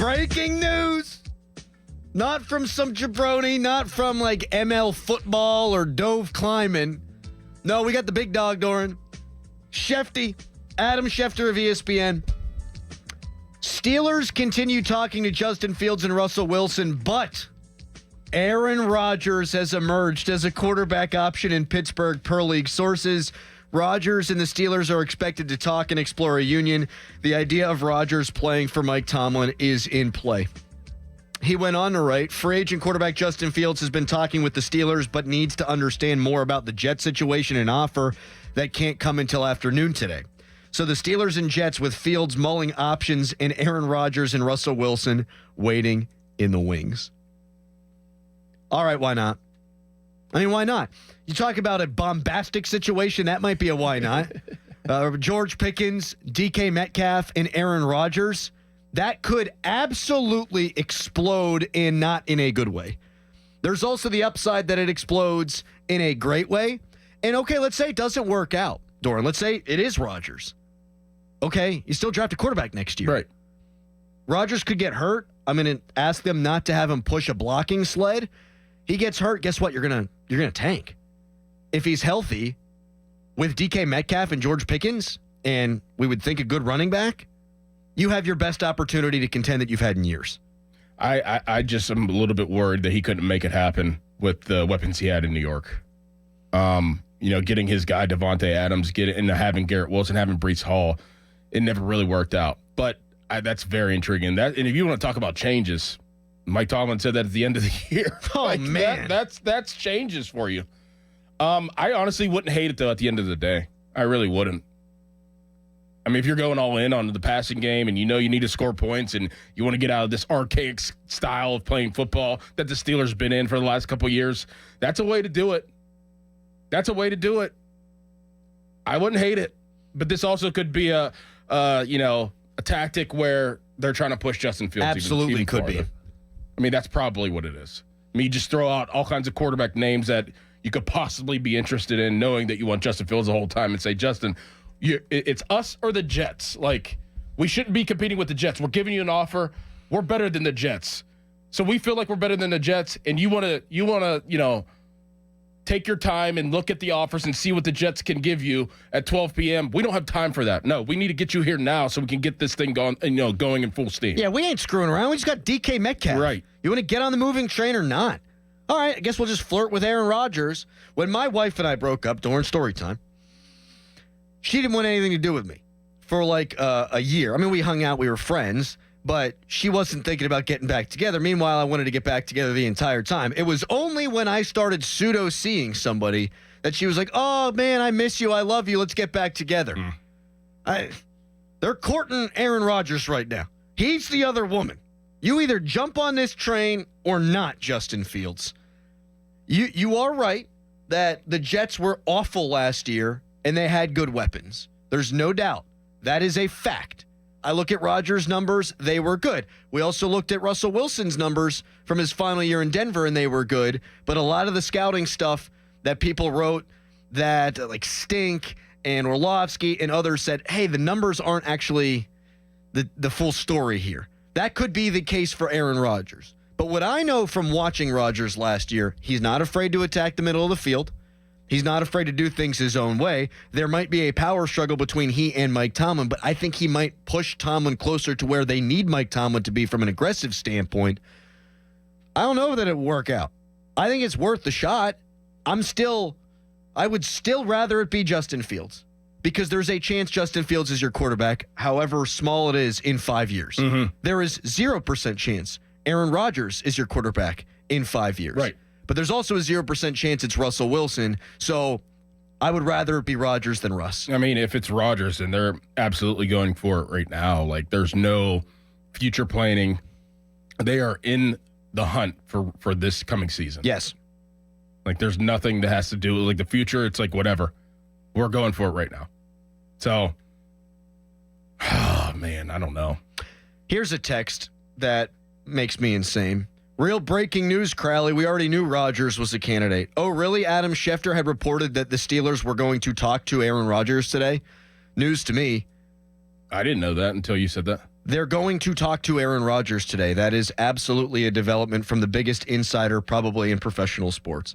Breaking news. Not from some jabroni, not from like ML football or Dove climbing. No, we got the big dog, Dorin. Schefty, Adam Schefter of ESPN. Steelers continue talking to Justin Fields and Russell Wilson, but Aaron Rodgers has emerged as a quarterback option in Pittsburgh per league sources. Rodgers and the Steelers are expected to talk and explore a union. The idea of Rodgers playing for Mike Tomlin is in play. He went on to write, free agent quarterback Justin Fields has been talking with the Steelers, but needs to understand more about the Jets situation and offer that can't come until afternoon today. So the Steelers and Jets with Fields mulling options and Aaron Rodgers and Russell Wilson waiting in the wings. All right, why not? I mean, why not? You talk about a bombastic situation, that might be a why not. George Pickens, DK Metcalf, and Aaron Rodgers. That could absolutely explode and not in a good way. There's also the upside that it explodes in a great way. And okay, let's say it doesn't work out, Dorin. Let's say it is Rodgers. Okay, you still draft a quarterback next year. Right. Rodgers could get hurt. I'm going to ask them not to have him push a blocking sled. He gets hurt, guess what? You're gonna tank. If he's healthy with DK Metcalf and George Pickens, and we would think a good running back, you have your best opportunity to contend that you've had in years. I just am a little bit worried that he couldn't make it happen with the weapons he had in New York. Getting his guy Devontae Adams, having Garrett Wilson, having Breece Hall, it never really worked out. But that's very intriguing. And if you want to talk about changes, Mike Tomlin said that at the end of the year. Oh, man. That's changes for you. I honestly wouldn't hate it, though, at the end of the day. I really wouldn't. I mean, if you're going all in on the passing game and you know you need to score points and you want to get out of this archaic style of playing football that the Steelers been in for the last couple of years, that's a way to do it. That's a way to do it. I wouldn't hate it. But this also could be a tactic where they're trying to push Justin Fields. Absolutely even could farther. be. I mean, that's probably what it is. I mean, you just throw out all kinds of quarterback names that you could possibly be interested in, knowing that you want Justin Fields the whole time, and say, Justin, it's us or the Jets. Like, we shouldn't be competing with the Jets. We're giving you an offer. We're better than the Jets. So we feel like we're better than the Jets, and you want to, take your time and look at the offers and see what the Jets can give you at 12 p.m. We don't have time for that. No, we need to get you here now so we can get this thing going in full steam. Yeah, we ain't screwing around. We just got DK Metcalf. Right. You want to get on the moving train or not? All right, I guess we'll just flirt with Aaron Rodgers. When my wife and I broke up, Dorin, story time, she didn't want anything to do with me for like a year. I mean, we hung out, we were friends, but she wasn't thinking about getting back together. Meanwhile, I wanted to get back together the entire time. It was only when I started pseudo-seeing somebody that she was like, oh, man, I miss you. I love you. Let's get back together. They're courting Aaron Rodgers right now. He's the other woman. You either jump on this train or not, Justin Fields. You are right that the Jets were awful last year and they had good weapons. There's no doubt. That is a fact. I look at Rodgers' numbers, they were good. We also looked at Russell Wilson's numbers from his final year in Denver, and they were good. But a lot of the scouting stuff that people wrote that like stink, and Orlovsky and others said, hey, the numbers aren't actually the full story here. That could be the case for Aaron Rodgers. But what I know from watching Rodgers last year, he's not afraid to attack the middle of the field. He's not afraid to do things his own way. There might be a power struggle between he and Mike Tomlin, but I think he might push Tomlin closer to where they need Mike Tomlin to be from an aggressive standpoint. I don't know that it will work out. I think it's worth the shot. I would still rather it be Justin Fields because there's a chance Justin Fields is your quarterback, however small it is, in 5 years. Mm-hmm. There is 0% chance Aaron Rodgers is your quarterback in 5 years. Right. But there's also a 0% chance it's Russell Wilson. So I would rather it be Rodgers than Russ. I mean, if it's Rodgers, then they're absolutely going for it right now. Like, there's no future planning. They are in the hunt for this coming season. Yes. Like, there's nothing that has to do with, like, the future. It's like, whatever. We're going for it right now. So, oh, man, I don't know. Here's a text that makes me insane. Real breaking news, Crowley. We already knew Rodgers was a candidate. Oh, really? Adam Schefter had reported that the Steelers were going to talk to Aaron Rodgers today. News to me. I didn't know that until you said that. They're going to talk to Aaron Rodgers today. That is absolutely a development from the biggest insider probably in professional sports.